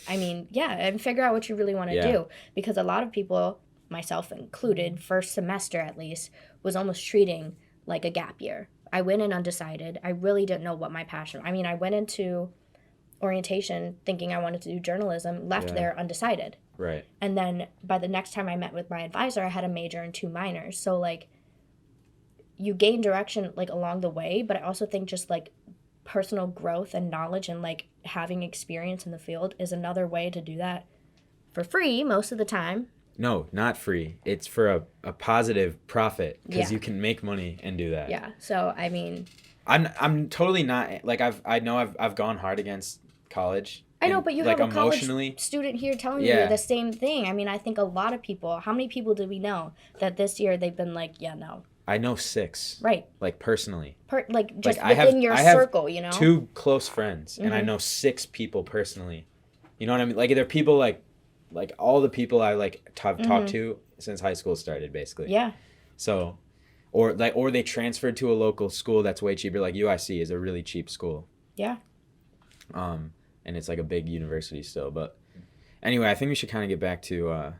I mean, and figure out what you really want to do, because a lot of people, myself included, first semester at least, was almost treating like a gap year. I went in undecided. I really didn't know what my passion. I mean, I went into orientation thinking I wanted to do journalism, left there undecided. Right. And then by the next time I met with my advisor, I had a major and 2 minors. So like you gain direction like along the way, but I also think just like personal growth and knowledge and like having experience in the field is another way to do that for free most of the time. No, not free. It's for a positive profit, because you can make money and do that. Yeah. So I mean, I'm totally not like I've gone hard against college. I know, but you like have a college student here telling you the same thing. I mean, I think a lot of people. How many people do we know that this year they've been like, yeah, no. I know 6. Right. Like personally. Like just like within your circle, you know. 2 close friends, and I know 6 people personally. You know what I mean? Like they're people like all the people I like talked to since high school started, basically. Yeah. So, or they transferred to a local school that's way cheaper. Like UIC is a really cheap school. Yeah. And it's like a big university still. But anyway, I think we should kind of get back to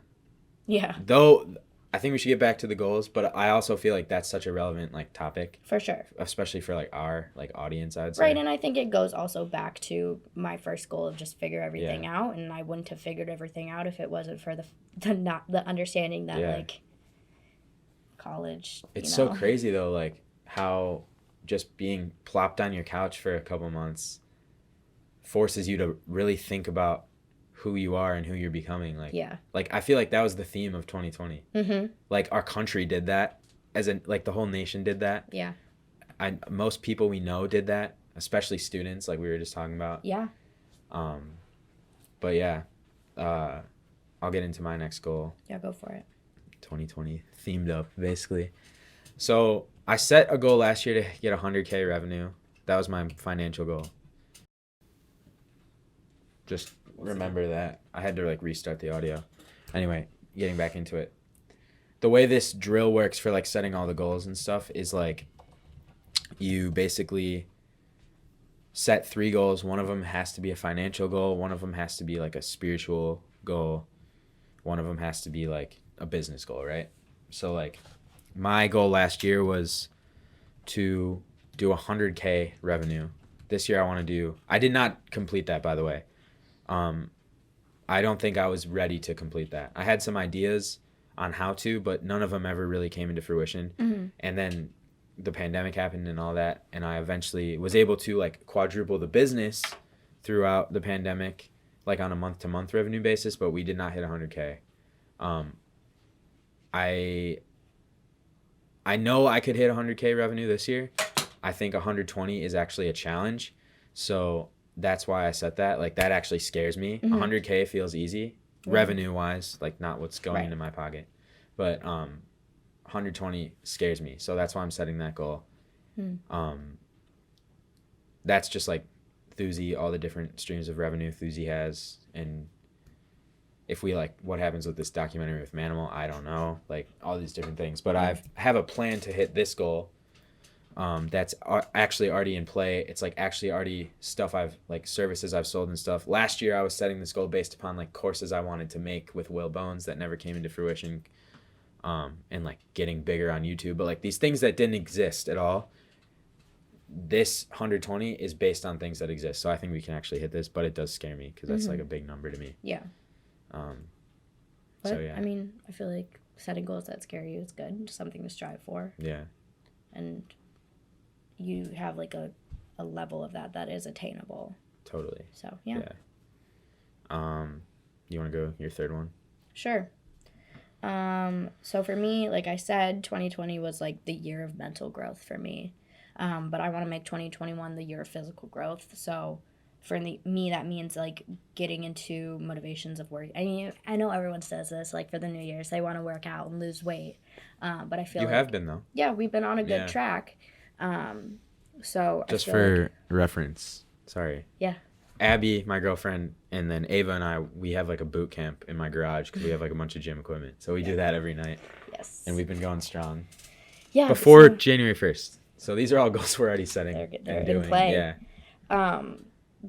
though I think we should get back to the goals, but I also feel like that's such a relevant like topic. For sure. Especially for like our like audience, I'd say. Right, and I think it goes also back to my first goal of just figure everything out, and I wouldn't have figured everything out if it wasn't for the understanding that like college. It's so crazy though, like how just being plopped on your couch for a couple months forces you to really think about who you are and who you're becoming. Like, yeah. Like, I feel like that was the theme of 2020. Mm-hmm. Like, our country did that, like the whole nation did that. Yeah. Most people we know did that, especially students, like we were just talking about. Yeah. But yeah, I'll get into my next goal. Yeah, go for it. 2020 themed up, basically. So I set a goal last year to get 100K revenue. That was my financial goal. Just remember that. I had to like restart the audio. Anyway, getting back into it. The way this drill works for like setting all the goals and stuff is like you basically set 3 goals. One of them has to be a financial goal. One of them has to be like a spiritual goal. One of them has to be like a business goal, right? So like my goal last year was to do 100K revenue. This year I did not complete that, by the way. I don't think I was ready to complete that. I had some ideas on how to, but none of them ever really came into fruition. Mm-hmm. And then the pandemic happened and all that, and I eventually was able to like quadruple the business throughout the pandemic, like on a month-to-month revenue basis, but we did not hit 100K. I know I could hit 100K revenue this year. I think 120 is actually a challenge, so that's why I set that. Like, that actually scares me. Mm-hmm. 100K feels easy, revenue-wise, like not what's going into my pocket, but 120 scares me, so that's why I'm setting that goal. That's just like Thuzy, all the different streams of revenue Thuzy has, and if we like what happens with this documentary with Manimal, I don't know, like all these different things, but I have a plan to hit this goal. That's actually already in play. It's like actually already stuff services I've sold and stuff. Last year I was setting this goal based upon like courses I wanted to make with Will Bones that never came into fruition, and like getting bigger on YouTube, but like these things that didn't exist at all. This 120 is based on things that exist, so I think we can actually hit this, but it does scare me because that's like a big number to me. Yeah. But, so yeah, I mean, I feel like setting goals that scare you is good, just something to strive for. Yeah. And you have like a level of that is attainable. Totally. So yeah. You want to go your third one? Sure. So for me, like I said, 2020 was like the year of mental growth for me. But I want to make 2021 the year of physical growth. So for me, that means like getting into motivations of work. I mean, I know everyone says this, like for the New Year's, they want to work out and lose weight. But I feel you have been though. Yeah, we've been on a good track. So just for reference, sorry. Yeah. Abby, my girlfriend, and then Ava and I, we have like a boot camp in my garage because we have like a bunch of gym equipment. So we do that every night. Yes. And we've been going strong. Yeah. Before January 1st. So these are all goals we're already setting. They're in play. Yeah.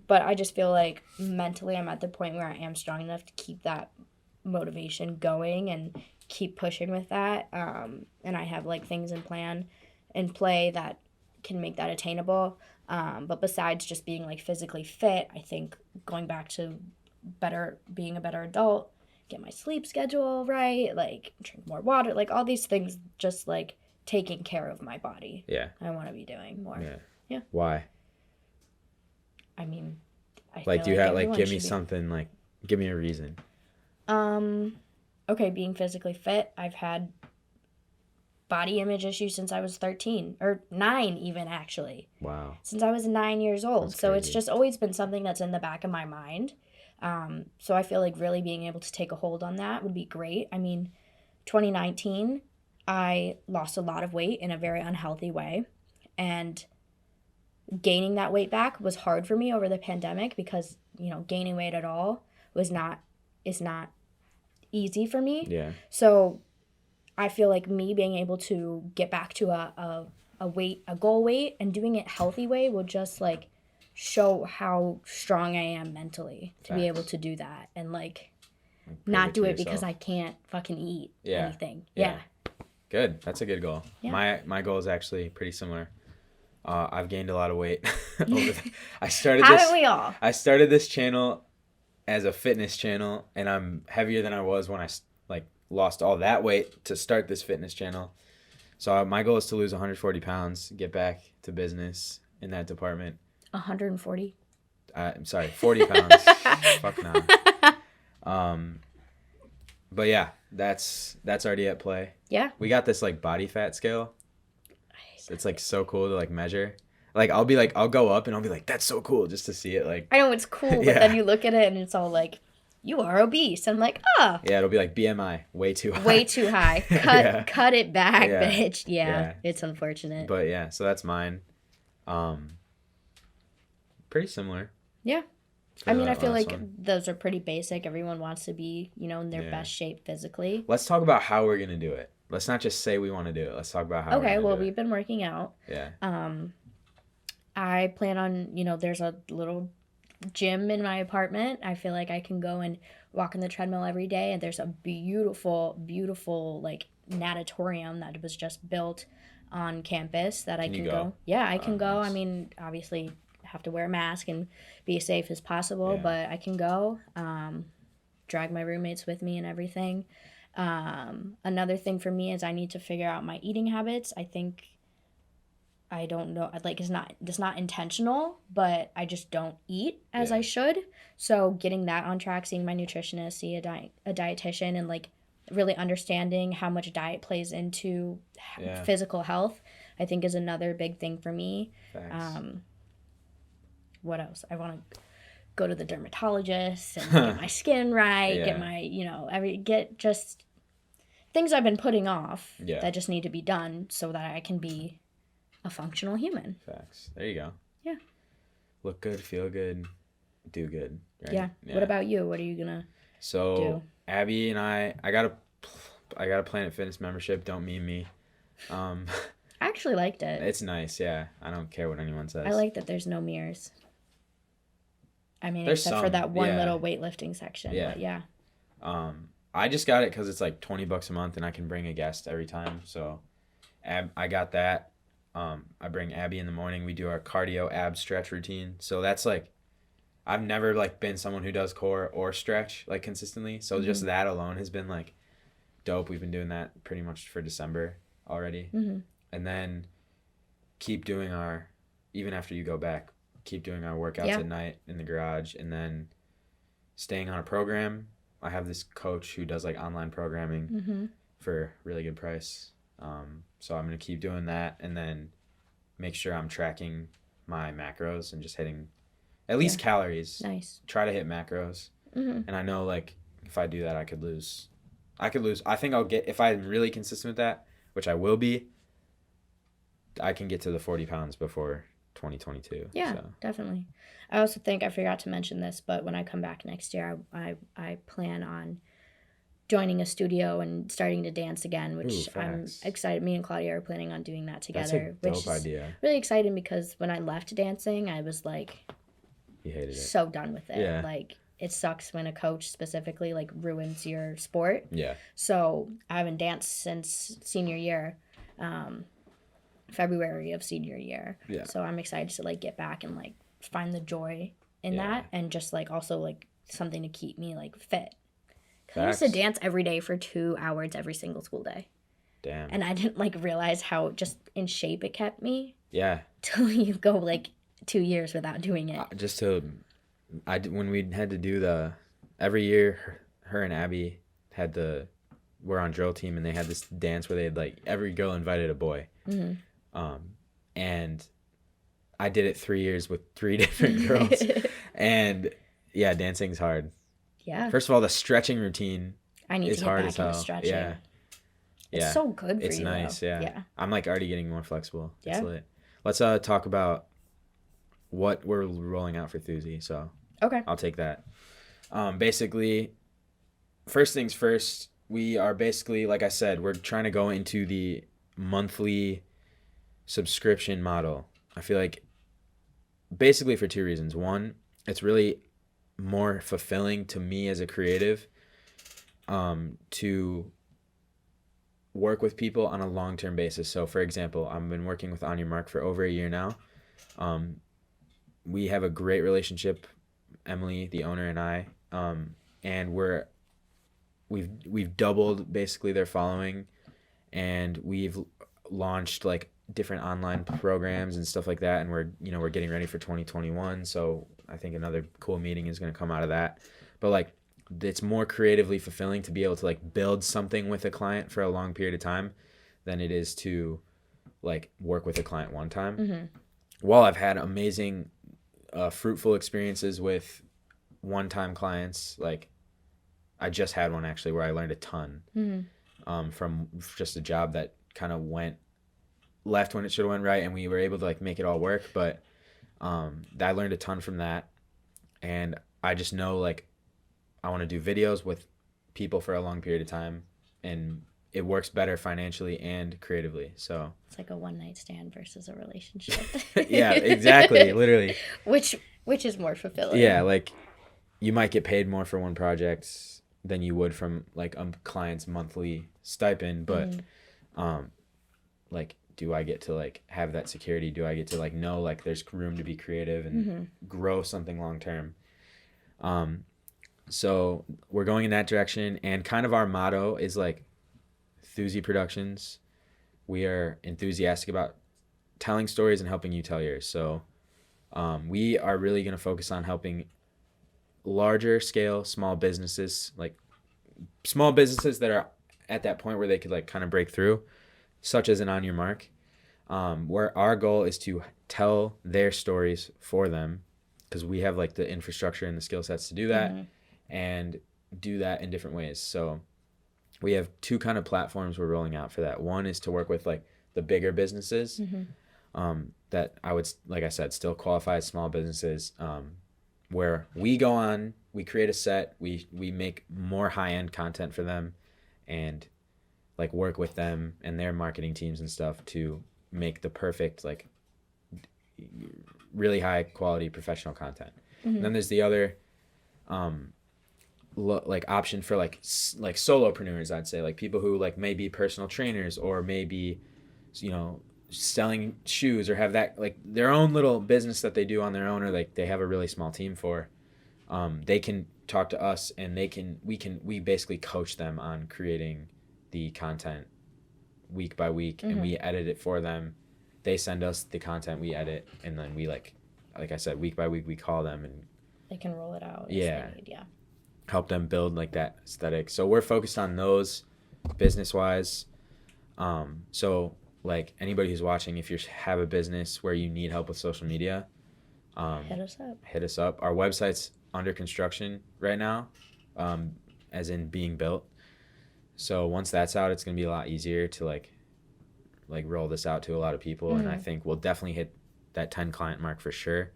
But I just feel like mentally I'm at the point where I am strong enough to keep that motivation going and keep pushing with that. And I have like things in play that can make that attainable. But besides just being like physically fit, I think going back to being a better adult, get my sleep schedule right, like drink more water, like all these things, just like taking care of my body. Yeah. I want to be doing more. Yeah. Why? I mean, do you have like give me something, like give me a reason. Okay, being physically fit, I've had body image issues since I was 13 or 9 even, actually. Wow. Since I was 9 years old. That's so crazy. It's just always been something that's in the back of my mind. So I feel like really being able to take a hold on that would be great. I mean, 2019, I lost a lot of weight in a very unhealthy way, and gaining that weight back was hard for me over the pandemic because, gaining weight at all is not easy for me. Yeah. So I feel like me being able to get back to a goal weight and doing it healthy way will just like show how strong I am mentally to be able to do that and like not do it because I can't fucking eat anything. Yeah. Good. That's a good goal. Yeah. My goal is actually pretty similar. I've gained a lot of weight. I started this channel as a fitness channel, and I'm heavier than I was when I lost all that weight to start this fitness channel. So my goal is to lose 140 pounds, get back to business in that department. 140? I'm sorry, 40 pounds. Fuck no. But yeah, that's already at play. Yeah. We got this like body fat scale. It's like so cool to like measure. Like I'll go up and I'll be like, that's so cool just to see it. Like I know it's cool, yeah. but then you look at it and it's all like, you are obese. I'm like, oh. Yeah, it'll be like BMI, way too high. Way too high. Cut it back, Yeah. bitch. Yeah, it's unfortunate. But yeah, so that's mine. Pretty similar. Yeah. I mean, I feel like one. those are pretty basic. Everyone wants to be, in their best shape physically. Let's talk about how we're going to do it. Let's not just say we want to do it. Let's talk about how Okay, we're well, do it. we've been working out. Yeah. I plan on, there's a little gym in my apartment. I feel like I can go and walk on the treadmill every day. And there's a beautiful, beautiful, like, natatorium that was just built on campus that I can go. Yeah, I can go. Nice. I mean, obviously have to wear a mask and be as safe as possible, but I can go, drag my roommates with me and everything. Another thing for me is I need to figure out my eating habits. I think, I don't know, like it's not intentional, but I just don't eat as I should. So getting that on track, seeing my nutritionist, see a dietitian, and like really understanding how much diet plays into physical health, I think is another big thing for me. What else? I want to go to the dermatologist and get my skin right, get my, get just things I've been putting off that just need to be done so that I can be a functional human. Facts. There you go. Yeah. Look good, feel good, do good. Right? Yeah. What about you? What are you gonna do? Abby and I got a Planet Fitness membership. Don't meme me. I actually liked it. It's nice. Yeah. I don't care what anyone says. I like that there's no mirrors. I mean, except for that one little weightlifting section. Yeah. But yeah. I just got it because it's like $20 a month and I can bring a guest every time. So I got that. I bring Abby in the morning. We do our cardio ab stretch routine. So that's like, I've never like been someone who does core or stretch like consistently. So just that alone has been like dope. We've been doing that pretty much for December already. And then keep doing even after you go back, keep doing our workouts at night in the garage, and then staying on a program. I have this coach who does like online programming for a really good price. So I'm going to keep doing that and then make sure I'm tracking my macros and just hitting at least calories. Nice. Try to hit macros. And I know like if I do that, I could lose. I think I'll get, if I'm really consistent with that, which I will be, I can get to the 40 pounds before 2022. Yeah, definitely. I also think I forgot to mention this, but when I come back next year, I plan on joining a studio and starting to dance again, which I'm excited. Me and Claudia are planning on doing that together. That's a dope idea. Really exciting because when I left dancing, I was like, you hated it. So done with it. Yeah. Like it sucks when a coach specifically like ruins your sport. Yeah. So I haven't danced since senior year. February of senior year. Yeah. So I'm excited to like get back and like find the joy in that, and just like also like something to keep me like fit. I used to dance every day for 2 hours every single school day. Damn. And I didn't like realize how just in shape it kept me. Yeah. Till you go like 2 years without doing it. When we had to do every year, her and Abby were on drill team, and they had this dance where they had like every girl invited a boy. And I did it 3 years with 3 different girls. And yeah, dancing's hard. Yeah. First of all, the stretching routine is hard as hell. Stretching. Yeah. It's so good for you. It's nice, though. Yeah. I'm like already getting more flexible. Yeah. It's lit. Let's talk about what we're rolling out for Thursday. So okay. I'll take that. Basically, first things first, we are basically, like I said, we're trying to go into the monthly subscription model. I feel like basically for 2 reasons. One, it's really more fulfilling to me as a creative to work with people on a long-term basis. So for example, I've been working with On Your Mark for over a year now. We have a great relationship, Emily, the owner, and I, and we've doubled basically their following, and we've launched like different online programs and stuff like that, and we're getting ready for 2021. So I think another cool meeting is going to come out of that. But like it's more creatively fulfilling to be able to like build something with a client for a long period of time than it is to like work with a client one time. Mm-hmm. While I've had amazing, fruitful experiences with one-time clients, like I just had one actually where I learned a ton from just a job that kind of went left when it should have went right, and we were able to like make it all work. But I learned a ton from that, and I just know like I want to do videos with people for a long period of time, and it works better financially and creatively. So it's like a one night stand versus a relationship. Yeah, exactly, literally. Which is more fulfilling. Yeah, like you might get paid more for one project than you would from like a client's monthly stipend, but like do I get to like have that security? Do I get to like know like there's room to be creative and grow something long term? So we're going in that direction, and kind of our motto is like Thuzy Productions. We are enthusiastic about telling stories and helping you tell yours. So we are really going to focus on helping larger scale small businesses, like small businesses that are at that point where they could like kind of break through, such as an On Your Mark, where our goal is to tell their stories for them, because we have like the infrastructure and the skill sets to do that, and do that in different ways. So we have two kind of platforms we're rolling out for that. One is to work with like the bigger businesses that I would, like I said, still qualify as small businesses, where we go on, we create a set, we make more high-end content for them, and like work with them and their marketing teams and stuff to make the perfect like really high quality professional content. And then there's the other like option for like solopreneurs, I'd say, like people who like may be personal trainers or maybe, you know, selling shoes or have that like their own little business that they do on their own, or like they have a really small team for. They can talk to us, and we basically coach them on creating the content week by week, and we edit it for them. They send us the content, we edit, and then we like I said, week by week we call them and they can roll it out. Yeah. As they need, help them build like that aesthetic. So we're focused on those business wise. So like anybody who's watching, if you have a business where you need help with social media, hit us up. Our website's under construction right now, as in being built. So once that's out, it's gonna be a lot easier to like roll this out to a lot of people, and I think we'll definitely hit that 10 client mark for sure.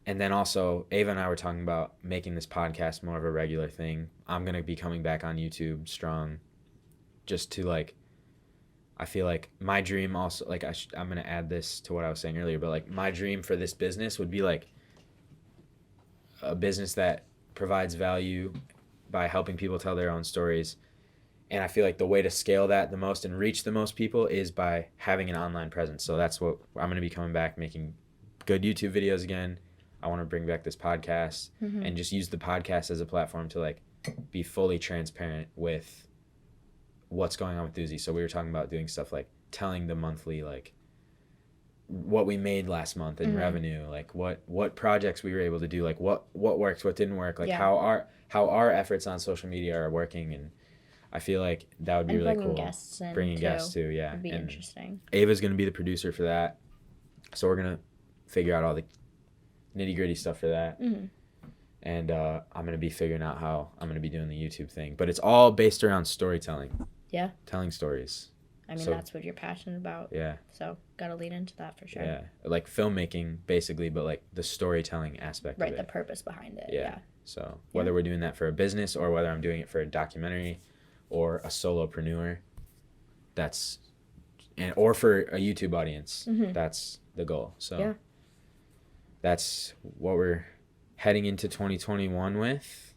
And then also, Ava and I were talking about making this podcast more of a regular thing. I'm going to be coming back on YouTube strong, just to like, I feel like my dream also, like I'm going to add this to what I was saying earlier, but like my dream for this business would be like a business that provides value by helping people tell their own stories. And I feel like the way to scale that the most and reach the most people is by having an online presence. So that's what I'm going to be coming back, making good YouTube videos again. I want to bring back this podcast and just use the podcast as a platform to like be fully transparent with what's going on with Thuzy. So we were talking about doing stuff like telling the monthly, like what we made last month in revenue, like what projects we were able to do, like what worked, what didn't work, like how our efforts on social media are working. And I feel like that would be really cool. Bringing guests too, yeah. Would be interesting. Ava's going to be the producer for that. So we're going to figure out all the nitty gritty stuff for that. And I'm going to be figuring out how I'm going to be doing the YouTube thing. But it's all based around storytelling. Yeah. Telling stories. I mean, that's what you're passionate about. Yeah. So got to lean into that for sure. Yeah. Like filmmaking, basically, but like the storytelling aspect of it. Right, the purpose behind it. Yeah. So whether we're doing that for a business or whether I'm doing it for a documentary or a solopreneur, or for a YouTube audience, that's the goal. So that's what we're heading into 2021 with,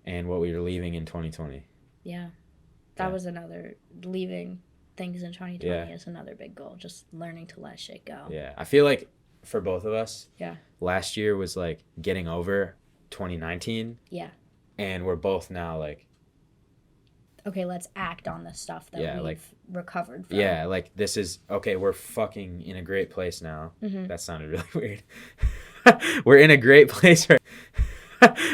and what we were leaving in 2020. Yeah. That was another, leaving things in 2020 is another big goal. Just learning to let shit go. Yeah. I feel like for both of us, last year was like getting over 2019. Yeah. And we're both now like, okay, let's act on the stuff that we've recovered from. Yeah, like this is, okay, we're fucking in a great place now. That sounded really weird. We're in a great place right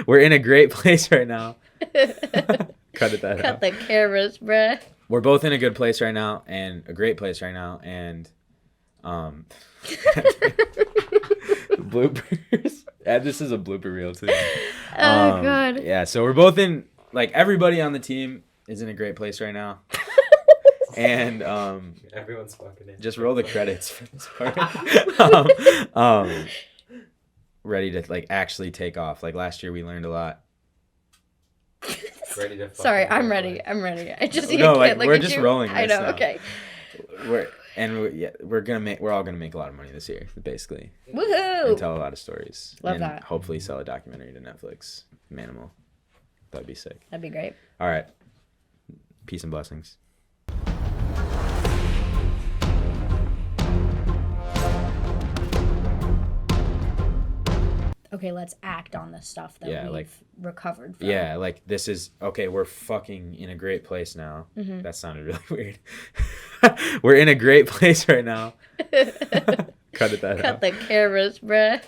We're in a great place right now. Cut it that out. Cut the cameras, bruh. We're both in a good place right now and a great place right now. And bloopers. This is a blooper reel too. Oh, God. Yeah, so we're both in, like, everybody on the team is in a great place right now. And everyone's fucking in. just roll the credits for this part. Ready to, like, actually take off. Like, last year we learned a lot. Ready to Sorry, I'm ready. I just No, like, can't look we're at just you. rolling I this know. now. Okay. We're all gonna make a lot of money this year, basically. Woohoo! And tell a lot of stories. Love and that. Hopefully sell a documentary to Netflix. Manimal. That'd be sick. That'd be great. All right. Peace and blessings. Okay, let's act on the stuff that we've recovered from. Yeah, like, this is, okay, we're fucking in a great place now. Mm-hmm. That sounded really weird. We're in a great place right now. Cut it that out. Cut the cameras, bruh.